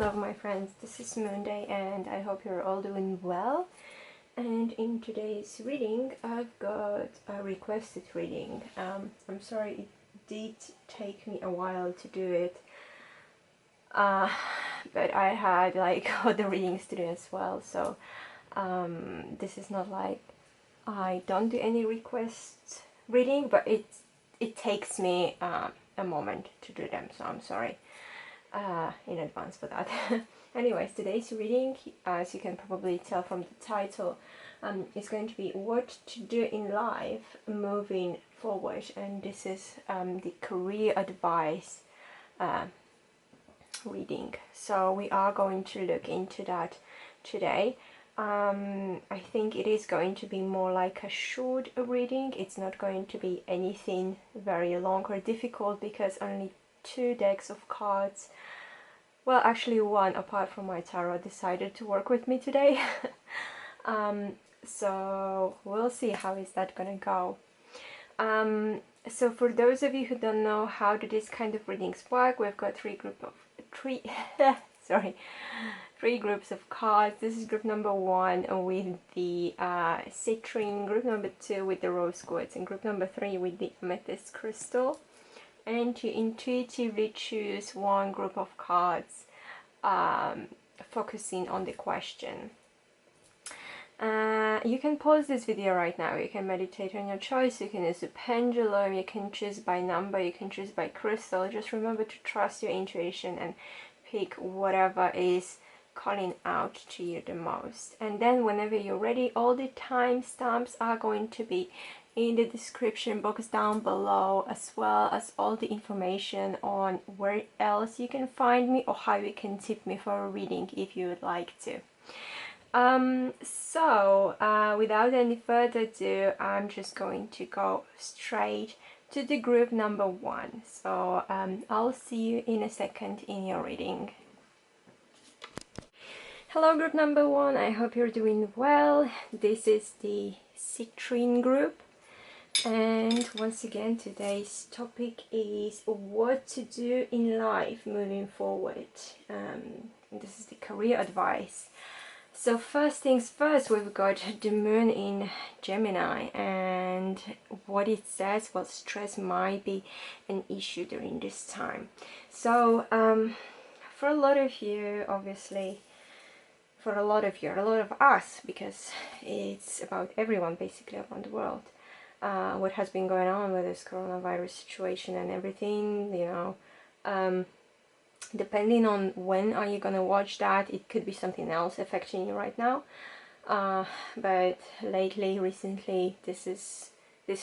Hello my friends, this is Moonday and I hope you're all doing well. And in today's reading I've got a requested reading. I'm sorry it did take me a while to do it, but I had like other readings to do as well, so this is not like I don't do any request reading, but it takes me a moment to do them, so I'm sorry in advance for that. Anyways, today's reading, as you can probably tell from the title, is going to be what to do in life moving forward, and this is the career advice reading. So we are going to look into that today. I think it is going to be more like a short reading. It's not going to be anything very long or difficult because only 2 decks of cards, well actually one apart from my tarot, decided to work with me today. So we'll see how is that gonna go. So for those of you who don't know how do these kind of readings work, we've got three groups of cards. This is group number 1 with the Citrine, group number 2 with the rose quartz, and group number 3 with the Amethyst crystal. And you intuitively choose one group of cards focusing on the question. You can pause this video right now, you can meditate on your choice, you can use a pendulum, you can choose by number, you can choose by crystal. Just remember to trust your intuition and pick whatever is calling out to you the most. And then whenever you're ready, all the timestamps are going to be in the description box down below, as well as all the information on where else you can find me or how you can tip me for a reading if you would like to. Without any further ado, I'm just going to go straight to the group number 1. So I'll see you in a second in your reading. Hello group number 1, I hope you're doing well. This is the Citrine group. And once again, today's topic is what to do in life moving forward. This is the career advice. So first things first, we've got the moon in Gemini, and what it says, well, stress might be an issue during this time. So for a lot of you, obviously, for a lot of us, because it's about everyone basically around the world, what has been going on with this coronavirus situation and everything, you know, depending on when are you gonna watch that, it could be something else affecting you right now, but recently this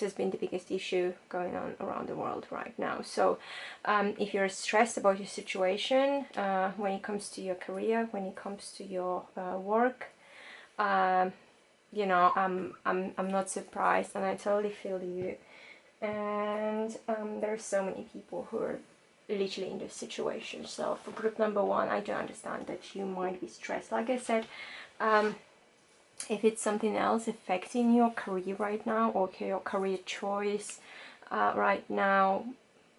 has been the biggest issue going on around the world right now. So if you're stressed about your situation, when it comes to your career, when it comes to your work, you know, I'm not surprised, and I totally feel you. And there's so many people who are literally in this situation. So for group number 1, I do understand that you might be stressed. Like I said, if it's something else affecting your career right now, or your career choice right now,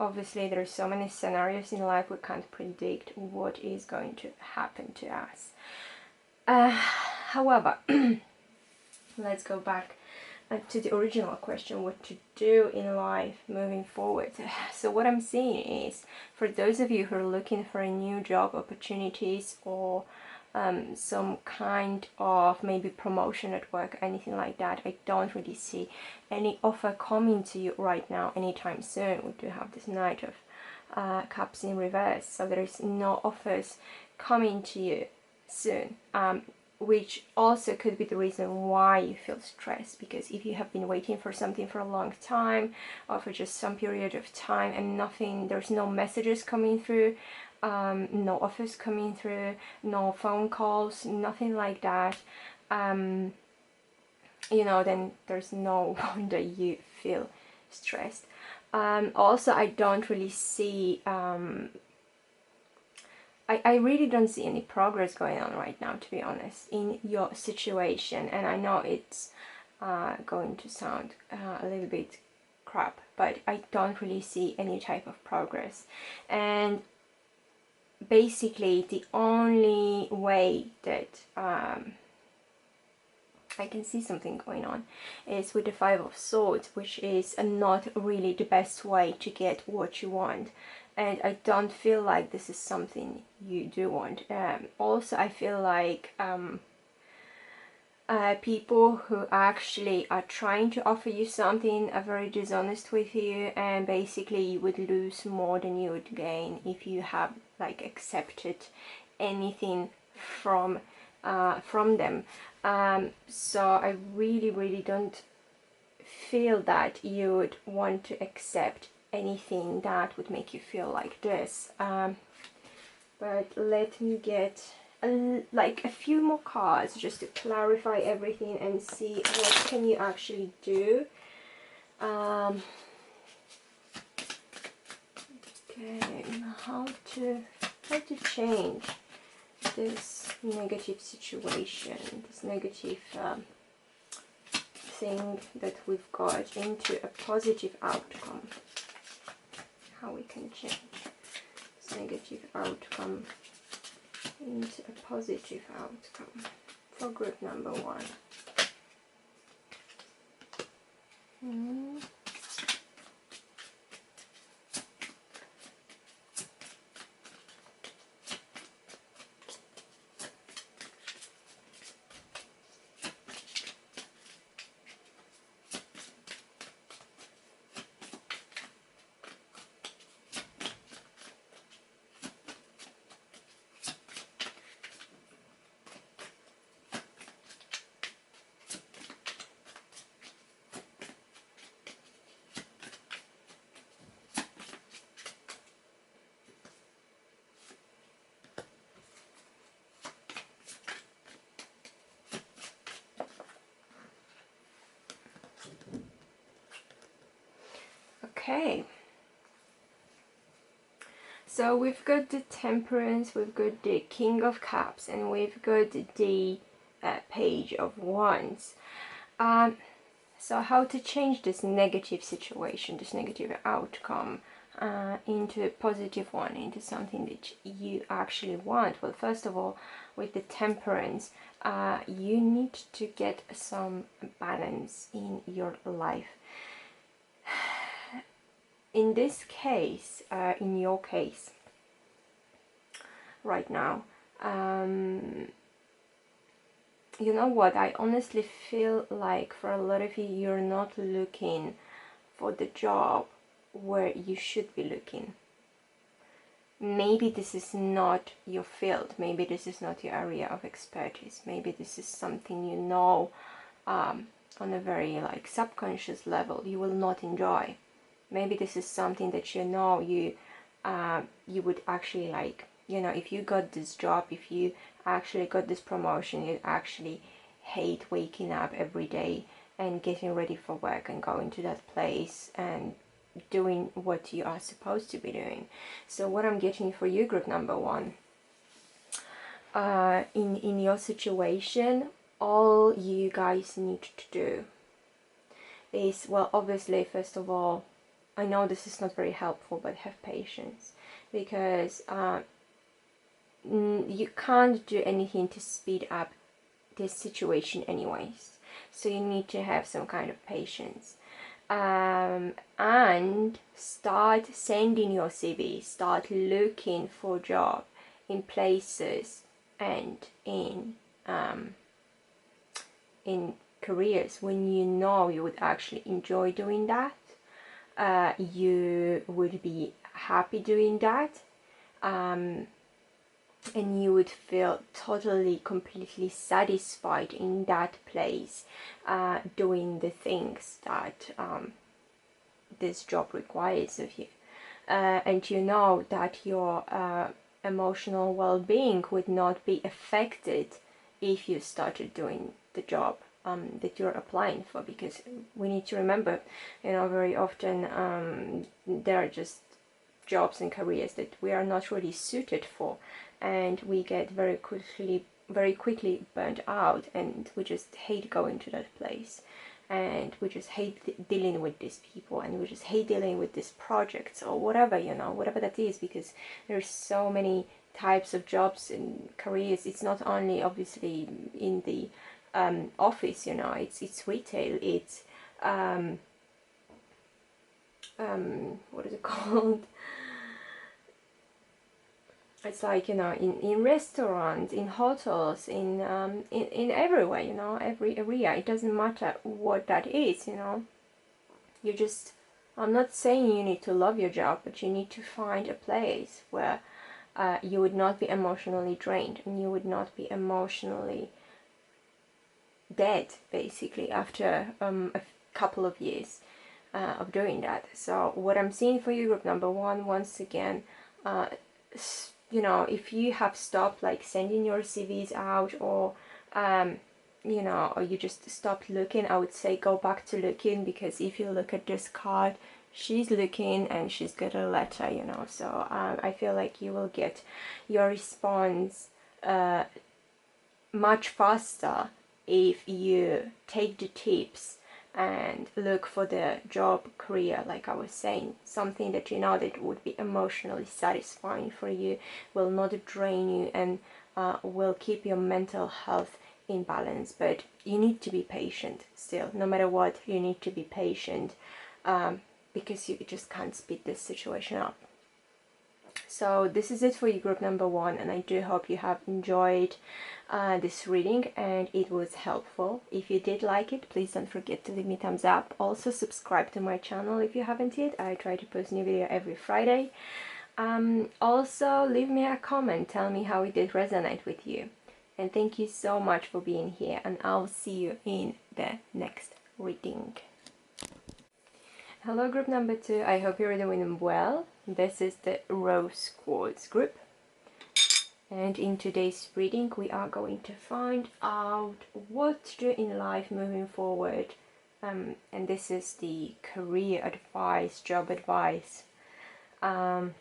obviously there's so many scenarios in life, we can't predict what is going to happen to us. However, let's go back to the original question, what to do in life moving forward. So what I'm seeing is, for those of you who are looking for a new job opportunities, or some kind of maybe promotion at work, anything like that, I don't really see any offer coming to you right now anytime soon. We do have this Knight of Cups in reverse, so there is no offers coming to you soon, which also could be the reason why you feel stressed, because if you have been waiting for something for a long time, or for just some period of time, and there's no messages coming through, no offers coming through, no phone calls, nothing like that, you know, then there's no wonder you feel stressed. Also, I don't really see I really don't see any progress going on right now, to be honest, in your situation. And I know it's going to sound a little bit crap, but I don't really see any type of progress. And basically the only way that I can see something going on is with the Five of Swords, which is not really the best way to get what you want. And I don't feel like this is something you do want. Also, I feel like people who actually are trying to offer you something are very dishonest with you, and basically you would lose more than you would gain if you have like accepted anything from them. So I really don't feel that you would want to accept anything that would make you feel like this. But let me get like a few more cards just to clarify everything and see what can you actually do. Okay, how to change this negative situation, this negative thing that we've got into a positive outcome. How we can change this negative outcome into a positive outcome for group number one. Okay, so we've got the Temperance, we've got the King of Cups, and we've got the Page of Wands. So how to change this negative situation, this negative outcome into a positive one, into something that you actually want? Well, first of all, with the Temperance, you need to get some balance in your life. In this case, in your case, right now, you know what, I honestly feel like for a lot of you, you're not looking for the job where you should be looking. Maybe this is not your field, maybe this is not your area of expertise, maybe this is something you know on a very like subconscious level you will not enjoy. Maybe this is something that you know you would actually like, you know, if you got this job, if you actually got this promotion, you'd actually hate waking up every day and getting ready for work and going to that place and doing what you are supposed to be doing. So what I'm getting for you, group number one, in your situation, all you guys need to do is, well, obviously, first of all, I know this is not very helpful, but have patience, because you can't do anything to speed up this situation anyways. So you need to have some kind of patience. And start sending your CV, start looking for a job in places and in careers when you know you would actually enjoy doing that. You would be happy doing that, and you would feel totally, completely satisfied in that place, doing the things that this job requires of you. And you know that your emotional well-being would not be affected if you started doing the job that you're applying for, because we need to remember, you know, very often there are just jobs and careers that we are not really suited for, and we get very quickly burnt out, and we just hate going to that place, and we just hate dealing with these people, and we just hate dealing with these projects or whatever, you know, whatever that is, because there's so many types of jobs and careers. It's not only obviously in the office, you know, it's retail, it's what is it called? It's like, you know, in restaurants, in hotels, in everywhere, you know, every area. It doesn't matter what that is, you know. You just, I'm not saying you need to love your job, but you need to find a place where you would not be emotionally drained and you would not be emotionally dead, basically, after a couple of years of doing that. So what I'm seeing for you, group number one, once again, you know, if you have stopped like sending your CVs out, or you know, or you just stopped looking, I would say go back to looking, because if you look at this card, she's looking and she's got a letter, you know. So I feel like you will get your response much faster if you take the tips and look for the job, career, like I was saying, something that you know that would be emotionally satisfying for you, will not drain you, and will keep your mental health in balance. But you need to be patient still, no matter what. You need to be patient, because you just can't speed this situation up. So this is it for you, group number one, and I do hope you have enjoyed this reading and it was helpful. If you did like it, please don't forget to leave me a thumbs up. Also subscribe to my channel if you haven't yet. I try to post new video every Friday. Also leave me a comment, tell me how it did resonate with you, and thank you so much for being here, and I'll see you in the next reading. Hello, group number two. I hope you're doing well. This is the Rose Quartz group, and in today's reading we are going to find out what to do in life moving forward, and this is the career advice, job advice. Like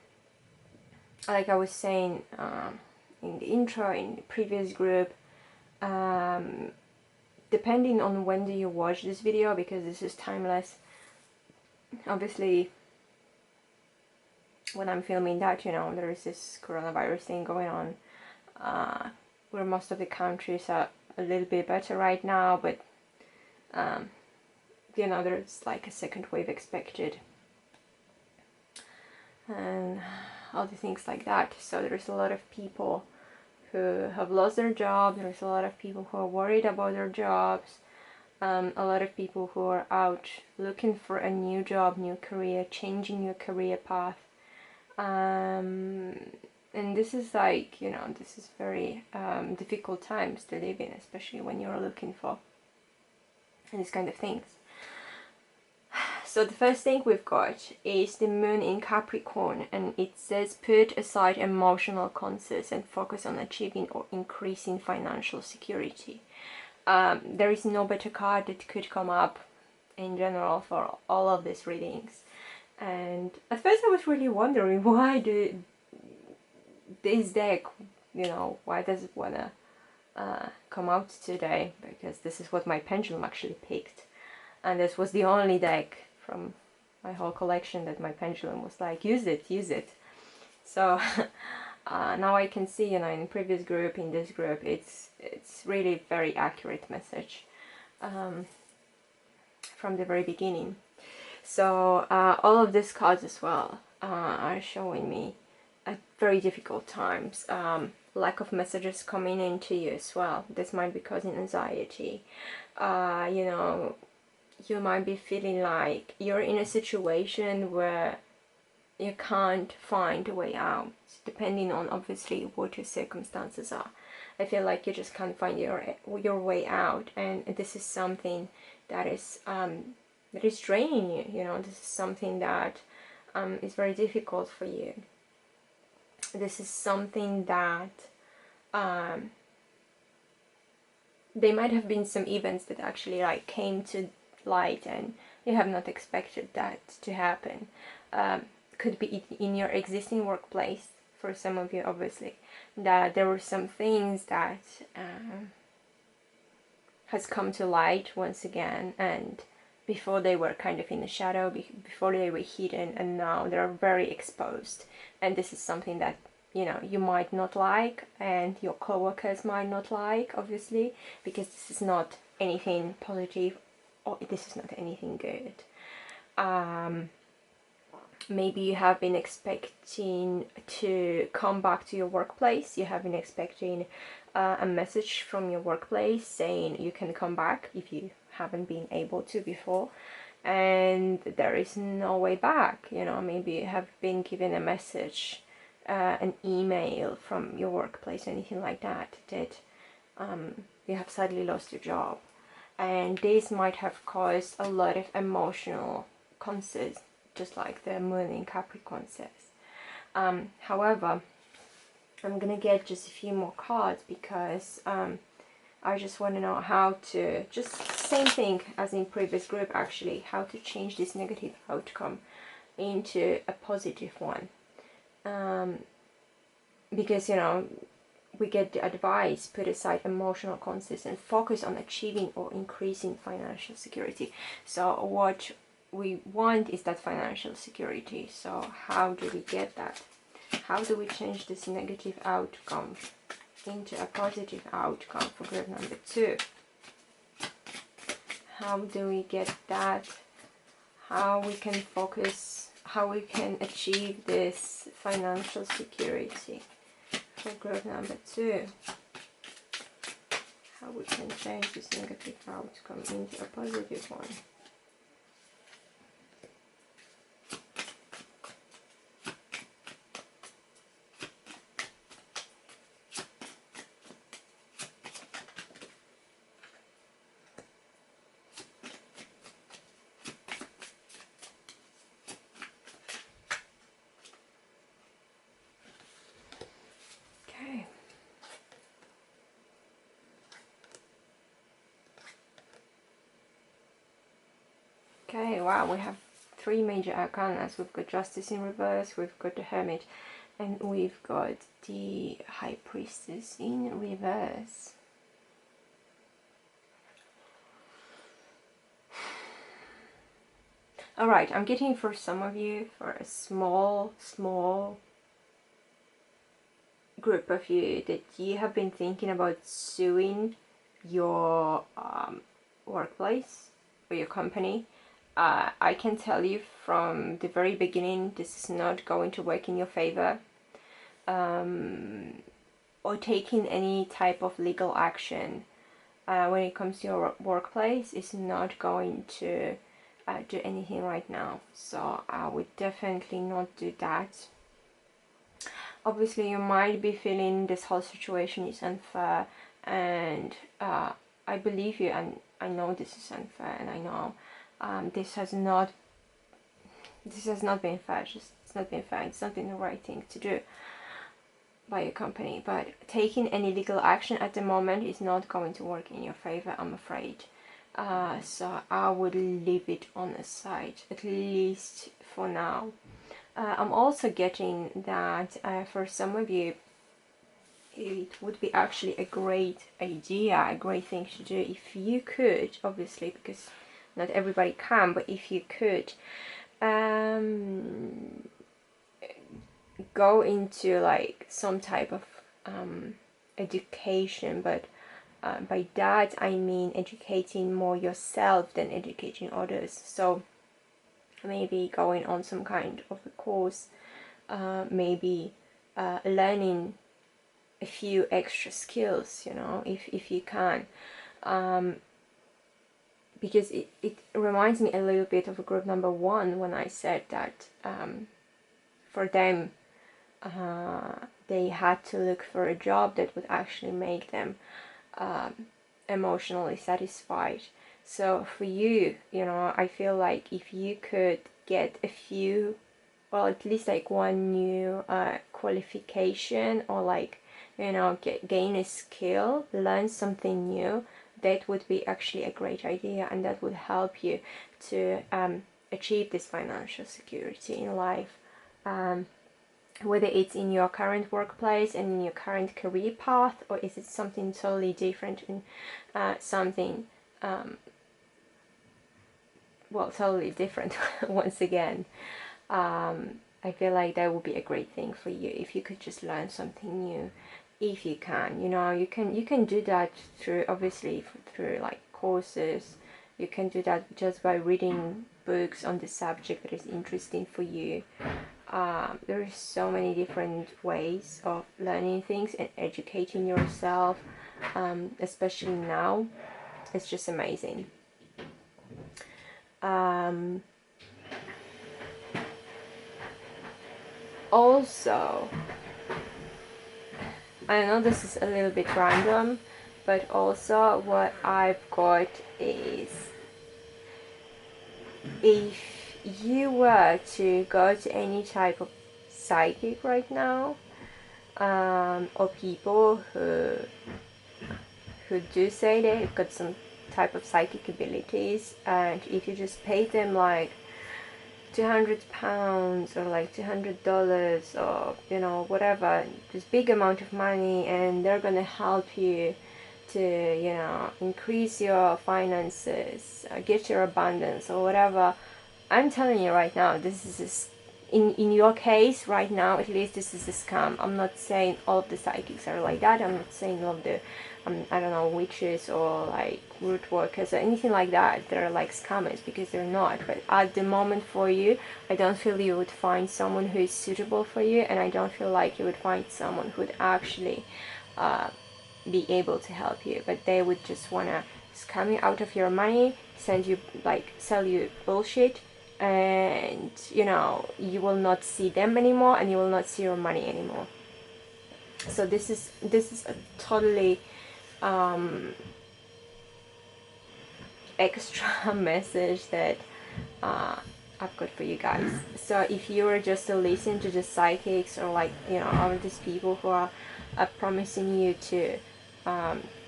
I was saying in the intro, in the previous group, depending on when do you watch this video, because this is timeless. Obviously, when I'm filming that, you know, there is this coronavirus thing going on, where most of the countries are a little bit better right now, but you know, there's like a second wave expected, and all the things like that. So there's a lot of people who have lost their job, there's a lot of people who are worried about their jobs, a lot of people who are out looking for a new job, new career, changing your career path. And this is like, you know, this is very difficult times to live in, especially when you're looking for these kind of things. So the first thing we've got is the moon in Capricorn, and it says put aside emotional concerns and focus on achieving or increasing financial security. There is no better card that could come up in general for all of these readings. And at first I was really wondering, why do this deck, you know, why does it want to come out today? Because this is what my pendulum actually picked, and this was the only deck from my whole collection that my pendulum was like, use it, use it. So now I can see, you know, in the previous group, in this group, it's really very accurate message from the very beginning. So all of these cards as well are showing me at very difficult times, lack of messages coming into you as well. This might be causing anxiety. You know, you might be feeling like you're in a situation where you can't find a way out, depending on obviously what your circumstances are. I feel like you just can't find your way out, and this is something that is draining you. You know, this is something that is very difficult for you. This is something that there might have been some events that actually like came to light, and you have not expected that to happen. Could be in your existing workplace for some of you, obviously, that there were some things that has come to light once again, and before they were kind of in the shadow, before they were hidden, and now they're very exposed. And this is something that, you know, you might not like, and your coworkers might not like, obviously, because this is not anything positive, or this is not anything good. Maybe you have been expecting to come back to your workplace. You have been expecting a message from your workplace saying you can come back if you haven't been able to before, and there is no way back. You know, maybe you have been given a message, an email from your workplace, anything like that, that you have suddenly lost your job, and this might have caused a lot of emotional concerns, just like the moon in Capricorn says. However, I'm gonna get just a few more cards because I just want to know how to, just same thing as in previous group actually, how to change this negative outcome into a positive one. Because, you know, we get the advice, put aside emotional concerns and focus on achieving or increasing financial security. So what we want is that financial security. So how do we get that? How do we change this negative outcome into a positive outcome for group number 2? How do we get that? How we can focus, how we can achieve this financial security for group number 2? How we can change this negative outcome into a positive one? Okay, wow, we have 3 major arcanas. We've got Justice in reverse, we've got the Hermit, and we've got the High Priestess in reverse. Alright, I'm getting for some of you, for a small group of you, that you have been thinking about suing your workplace or your company. I can tell you from the very beginning, this is not going to work in your favor. Or taking any type of legal action when it comes to your workplace is not going to do anything right now. So I would definitely not do that. Obviously, you might be feeling this whole situation is unfair, and I believe you, and I know this is unfair, and I know this has not been fair. It's not been fair. It's not been the right thing to do by your company. But taking any legal action at the moment is not going to work in your favor, I'm afraid. So I would leave it on the side, at least for now. I'm also getting that for some of you, it would be actually a great idea, a great thing to do if you could, obviously, because not everybody can, but if you could go into like some type of education, but by that I mean educating more yourself than educating others. So maybe going on some kind of a course, maybe learning a few extra skills, you know, if you can, because it reminds me a little bit of a group number 1 when I said that for them they had to look for a job that would actually make them emotionally satisfied. So for you, you know, I feel like if you could get a few, well, at least like one new qualification, or like, you know, gain a skill, learn something new, that would be actually a great idea, and that would help you to achieve this financial security in life, whether it's in your current workplace and in your current career path, or is it something totally different in something well, totally different once again. I feel like that would be a great thing for you if you could just learn something new, if you can. You know, you can do that through, obviously, through like courses. You can do that just by reading books on the subject that is interesting for you. There are so many different ways of learning things and educating yourself, especially now. It's just amazing. Also, I know this is a little bit random, but also what I've got is, if you were to go to any type of psychic right now, or people who do say they've got some type of psychic abilities, and if you just pay them like £200 or like $200 or, you know, whatever, this big amount of money, and they're gonna help you to, you know, increase your finances, get your abundance or whatever, I'm telling you right now, this is in your case right now, at least, this is a scam. I'm not saying all of the psychics are like that. I'm not saying all of the I don't know, witches or like root workers or anything like that, they're like scammers, because they're not. But at the moment for you, I don't feel you would find someone who is suitable for you, and I don't feel like you would find someone who would actually be able to help you. But they would just wanna scam you out of your money, send you, like, sell you bullshit, and, you know, you will not see them anymore and you will not see your money anymore. So this is a totally extra message that I've got for you guys. So if you are just to listen to the psychics, or like, you know, all of these people who are promising you to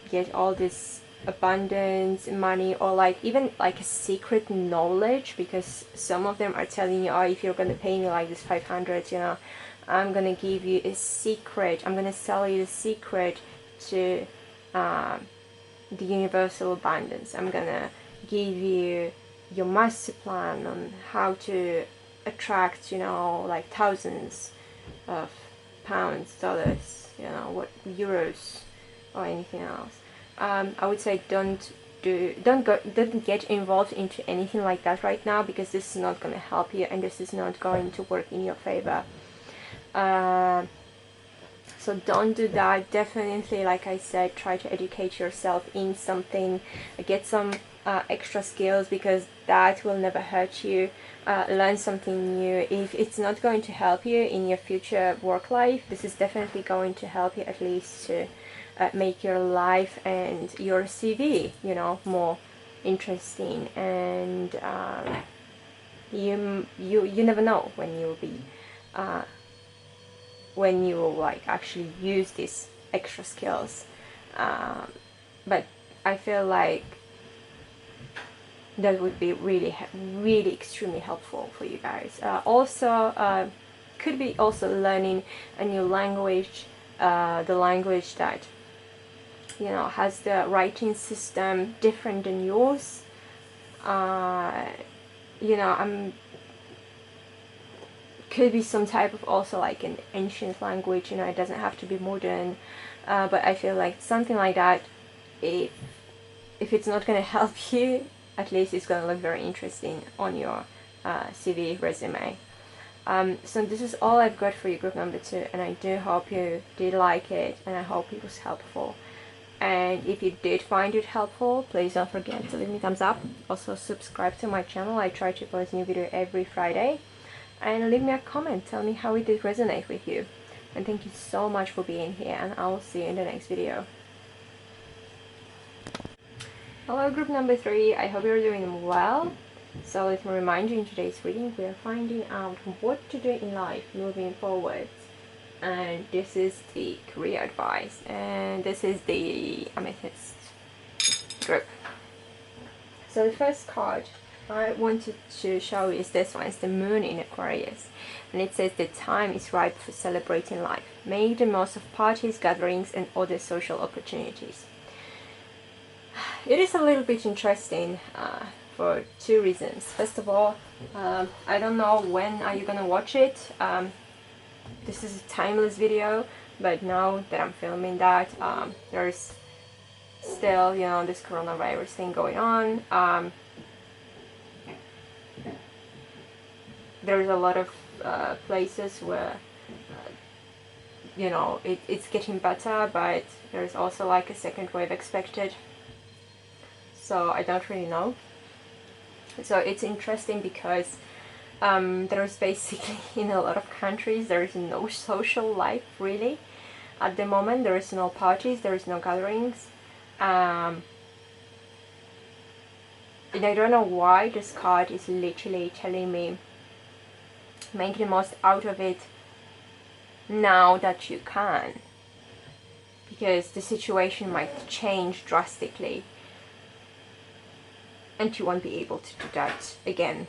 get all this abundance, money, or like even like a secret knowledge, because some of them are telling you, oh, if you're gonna pay me like this 500, you know, I'm gonna give you a secret, I'm gonna sell you the secret to the universal abundance. I'm gonna give you your master plan on how to attract, you know, like thousands of pounds, dollars, you know, what, euros, or anything else. I would say don't get involved into anything like that right now, because this is not going to help you and this is not going to work in your favor. So don't do that. Definitely, like I said, try to educate yourself in something, get some extra skills, because that will never hurt you. Learn something new. If it's not going to help you in your future work life, this is definitely going to help you, at least to make your life and your CV, you know, more interesting. And you never know when you'll be when you will like actually use these extra skills. But I feel like that would be really extremely helpful for you guys. Also, could be also learning a new language, the language that, you know, has the writing system different than yours. You know, could be some type of also like an ancient language, you know, it doesn't have to be modern, but I feel like something like that, if it's not going to help you, at least it's going to look very interesting on your CV resume. So this is all I've got for you, group number 2, and I do hope you did like it, and I hope it was helpful. And if you did find it helpful, please don't forget to leave me a thumbs up. Also subscribe to my channel. I try to post new video every Friday. And leave me a comment, tell me how it did resonate with you. And thank you so much for being here, and I will see you in the next video. Hello group number 3, I hope you're doing well. So let me remind you, in today's reading we are finding out what to do in life moving forward. And this is the career advice, and this is the Amethyst group. So the first card I wanted to show you is this one. It's the Moon in Aquarius, and it says the time is ripe for celebrating life. Make the most of parties, gatherings, and other social opportunities. It is a little bit interesting for two reasons. First of all, I don't know when are you gonna watch it. This is a timeless video, but now that I'm filming that, there's still, you know, this coronavirus thing going on. There's a lot of places where you know, it's getting better, but there's also like a second wave expected, so I don't really know. So it's interesting because there's basically, in a lot of countries, there is no social life really at the moment. There is no parties, there is no gatherings, and I don't know why this card is literally telling me make the most out of it now that you can, because the situation might change drastically and you won't be able to do that again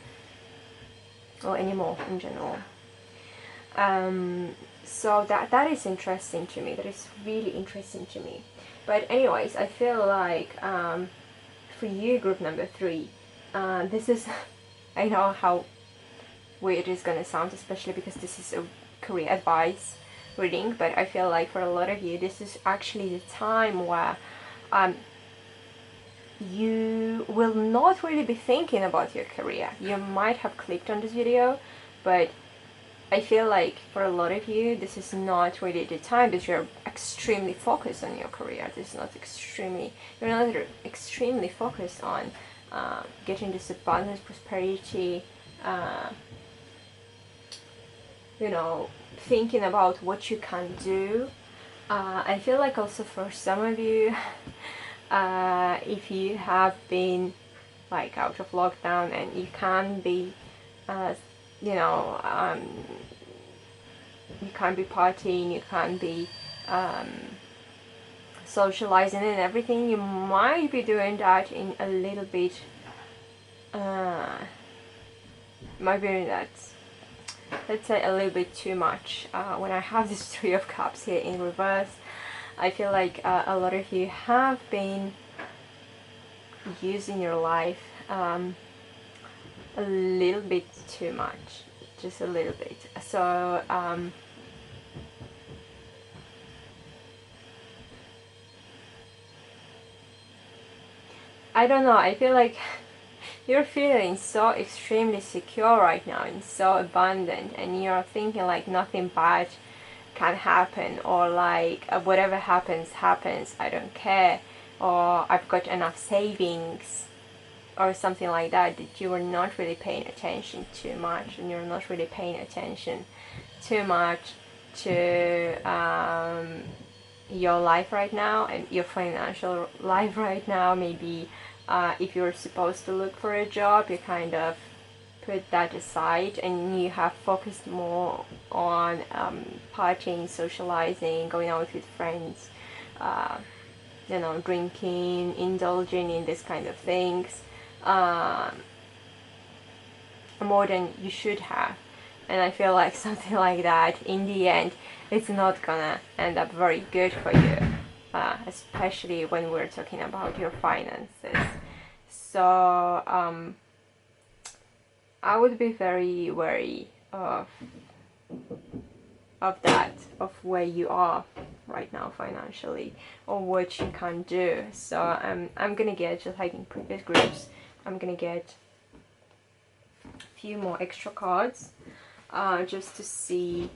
or anymore in general. So that is interesting to me. That is really interesting to me. But anyways, I feel like for you, group number 3, this is I know how weird it's gonna sound, especially because this is a career advice reading, but I feel like for a lot of you this is actually the time where you will not really be thinking about your career. You might have clicked on this video, but I feel like for a lot of you this is not really the time, because you're extremely focused on your career. This is not you're not extremely focused on getting this abundance, prosperity, you know, thinking about what you can do. I feel like also for some of you, if you have been like out of lockdown and you can't be, you know, you can't be partying, you can't be socializing and everything, you might be doing that in a little bit, might be doing that, let's say, a little bit too much. When I have this 3 of Cups here in reverse, I feel like a lot of you have been using your life a little bit too much, just a little bit. So I don't know, I feel like you're feeling so extremely secure right now and so abundant, and you're thinking like nothing bad can happen, or like whatever happens, I don't care, or I've got enough savings, or something like that. That you are not really paying attention too much, and you're not really paying attention too much to your life right now and your financial life right now. Maybe if you're supposed to look for a job, you kind of put that aside and you have focused more on partying, socializing, going out with friends, you know, drinking, indulging in this kind of things, more than you should have. And I feel like something like that, in the end, it's not gonna end up very good for you, especially when we're talking about your finances. So I would be very wary of that, of where you are right now financially, or what you can do. So I'm gonna get, just like in previous groups, I'm gonna get a few more extra cards, just to see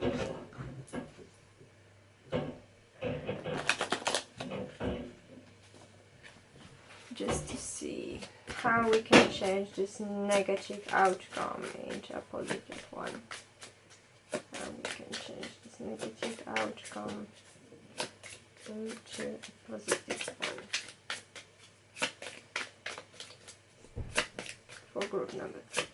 how we can change this negative outcome into a positive one. How we can change this negative outcome into a positive one for group number 3.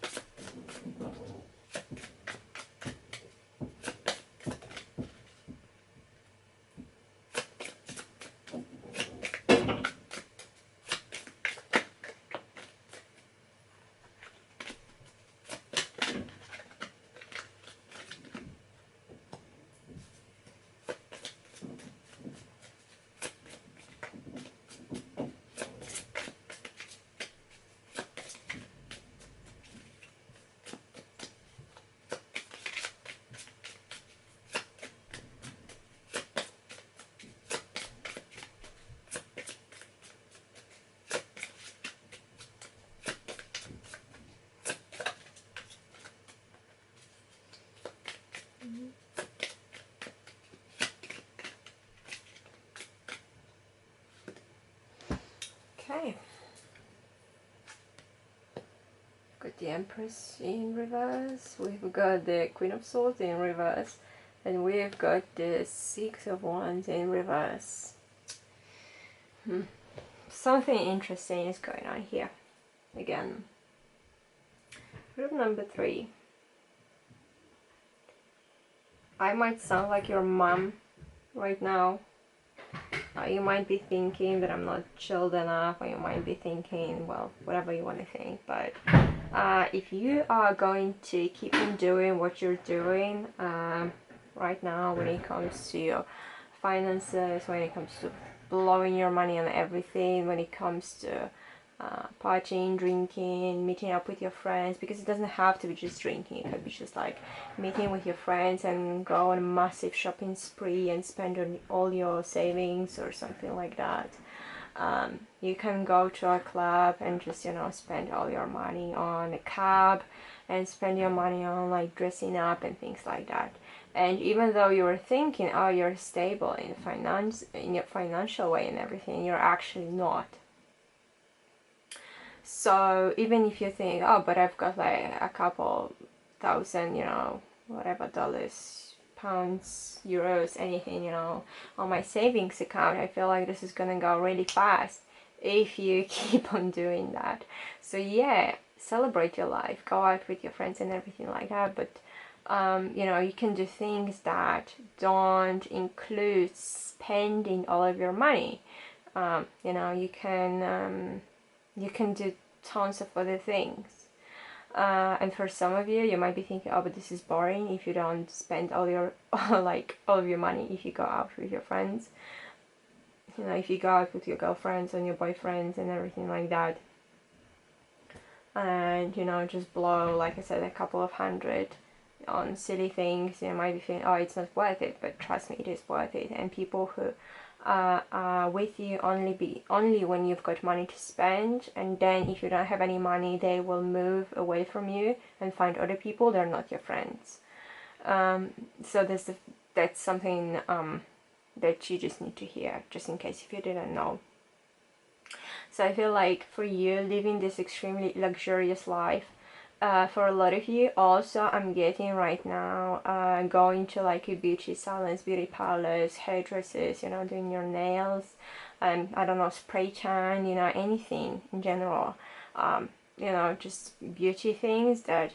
the Empress in reverse, we've got the Queen of Swords in reverse, and we've got the Six of Wands in reverse. Something interesting is going on here again. Group number 3. I might sound like your mom right now. You might be thinking that I'm not chilled enough, or you might be thinking, well, whatever you want to think, but if you are going to keep on doing what you're doing right now, when it comes to your finances, when it comes to blowing your money on everything, when it comes to partying, drinking, meeting up with your friends, because it doesn't have to be just drinking, it could be just like meeting with your friends and go on a massive shopping spree and spend on all your savings or something like that. You can go to a club and just, you know, spend all your money on a cab and spend your money on like dressing up and things like that. And even though you're thinking, oh, you're stable in your financial way and everything, you're actually not. So even if you think, oh, but I've got like a couple thousand, you know, whatever, dollars, pounds, euros, anything, you know, on my savings account, I feel like this is gonna go really fast if you keep on doing that. So yeah, celebrate your life, go out with your friends and everything like that, but you know, you can do things that don't include spending all of your money. You know, you can do tons of other things. And for some of you, you might be thinking, oh, but this is boring if you don't spend all your like all of your money if you go out with your friends. You know, if you go out with your girlfriends and your boyfriends and everything like that, and you know, just blow, like I said, a couple of hundred on silly things, you might be thinking, oh, it's not worth it, but trust me, it is worth it. And people who are with you only when you've got money to spend, and then if you don't have any money, they will move away from you and find other people. They're not your friends. So that's something that you just need to hear, just in case if you didn't know. So I feel like for you, living this extremely luxurious life, for a lot of you, also I'm getting right now, going to like a beauty salons, beauty parlors, hairdressers, you know, doing your nails, I don't know, spray tan, you know, anything in general, you know, just beauty things that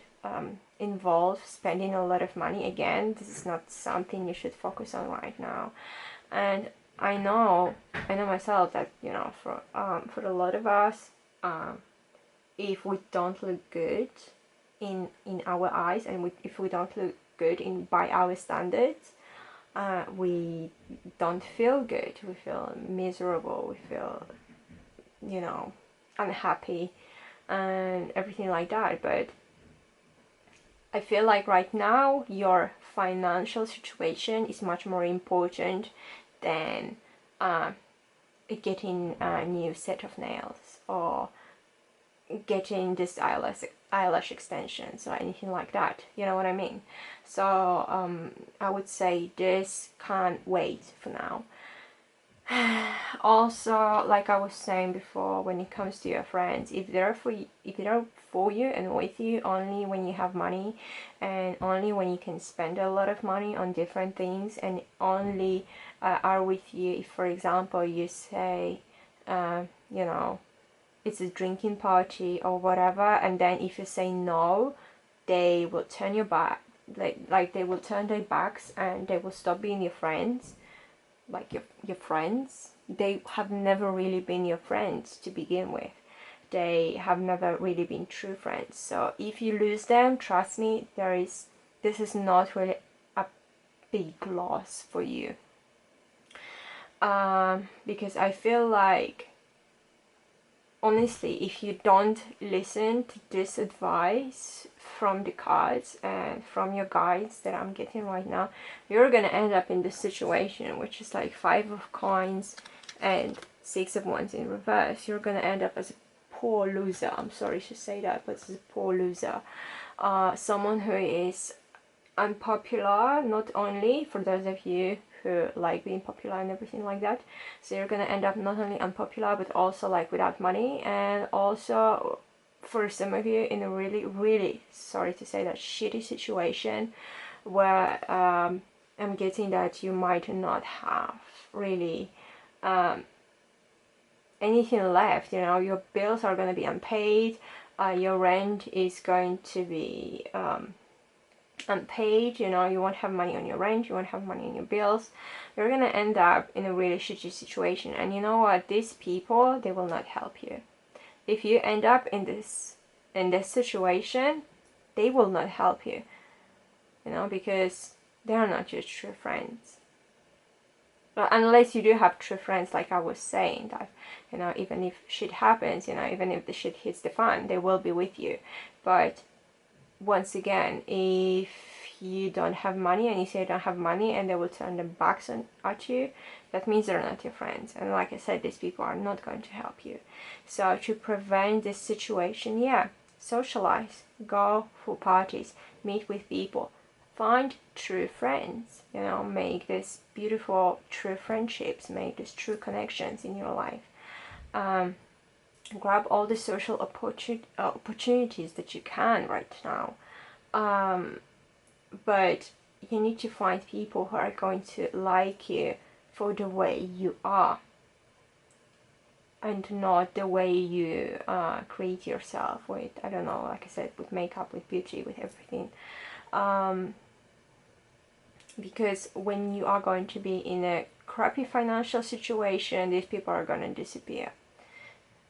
involve spending a lot of money. Again, this is not something you should focus on right now. And I know myself that, you know, for a lot of us, if we don't look good in our eyes, and if we don't look good by our standards, we don't feel good. We feel miserable. We feel, you know, unhappy and everything like that. But I feel like right now your financial situation is much more important than getting a new set of nails or getting this eyelash extensions or anything like that, you know what I mean? So I would say this can't wait for now. Also, like I was saying before, when it comes to your friends, if they're for you and with you only when you have money, and only when you can spend a lot of money on different things, and only are with you if, for example, you say, you know, it's a drinking party or whatever, and then if you say no, they will turn your back, like they will turn their backs and they will stop being your friends, like your friends. They have never really been your friends to begin with. They have never really been true friends. So if you lose them, trust me, this is not really a big loss for you, because I feel like, honestly, if you don't listen to this advice from the cards and from your guides that I'm getting right now, you're gonna end up in this situation, which is like 5 of coins and 6 of wands in reverse. You're gonna end up as a poor loser. I'm sorry to say that, but it's a poor loser. Someone who is unpopular, not only for those of you who like being popular and everything like that. So you're gonna end up not only unpopular, but also like without money, and also for some of you in a really, sorry to say that, shitty situation where I'm getting that you might not have really anything left. You know, your bills are going to be unpaid, your rent is going to be unpaid, you know, you won't have money on your rent, you won't have money on your bills. You're going to end up in a really shitty situation. And you know what, these people, they will not help you. If you end up in this situation, they will not help you, you know, because they are not your true friends. Well, unless you do have true friends, like I was saying, that, you know, even if shit happens, you know, even if the shit hits the fan, they will be with you. But once again, if you don't have money and you say you don't have money and they will turn their backs at you, that means they're not your friends. And like I said, these people are not going to help you. So to prevent this situation, yeah, socialize, go for parties, meet with people, find true friends, you know, make these beautiful true friendships, make these true connections in your life. Grab all the social opportunities that you can right now. But you need to find people who are going to like you for the way you are and not the way you create yourself with, I don't know, like I said, with makeup, with beauty, with everything. Because when you are going to be in a crappy financial situation, these people are going to disappear.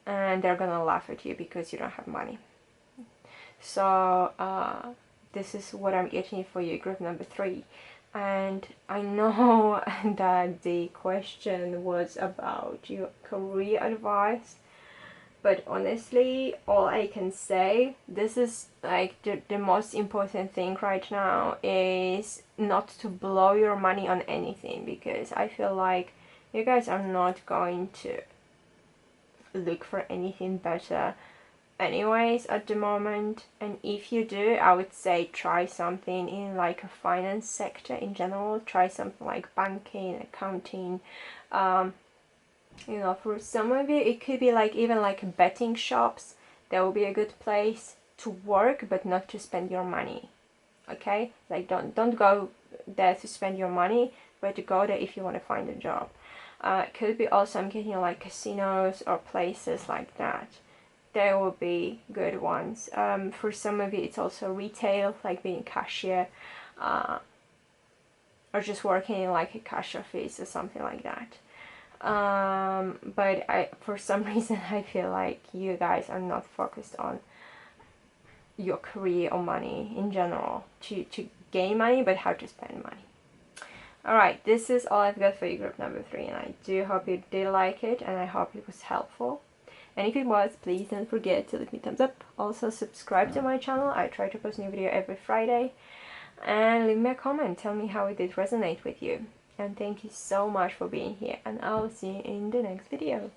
And they're gonna laugh at you because you don't have money. So this is what I'm getting for you, group number 3. And I know that the question was about your career advice, but honestly, all I can say, this is like the most important thing right now, is not to blow your money on anything, because I feel like you guys are not going to look for anything better anyways at the moment. And if you do, I would say try something in like a finance sector in general. Try something like banking, accounting. You know, for some of you it could be like even like betting shops. That would be a good place to work, but not to spend your money. Okay, like don't go there to spend your money, but to go there if you want to find a job. Could be also, I'm getting like casinos or places like that. There will be good ones. For some of you, it's also retail, like being cashier, or just working in like a cash office or something like that. But for some reason, I feel like you guys are not focused on your career or money in general to gain money, but how to spend money. Alright, this is all I've got for you, group number 3, and I do hope you did like it, and I hope it was helpful. And if it was, please don't forget to leave me a thumbs up. Also subscribe to my channel, I try to post a new video every Friday. And leave me a comment, tell me how it did resonate with you. And thank you so much for being here, and I'll see you in the next video.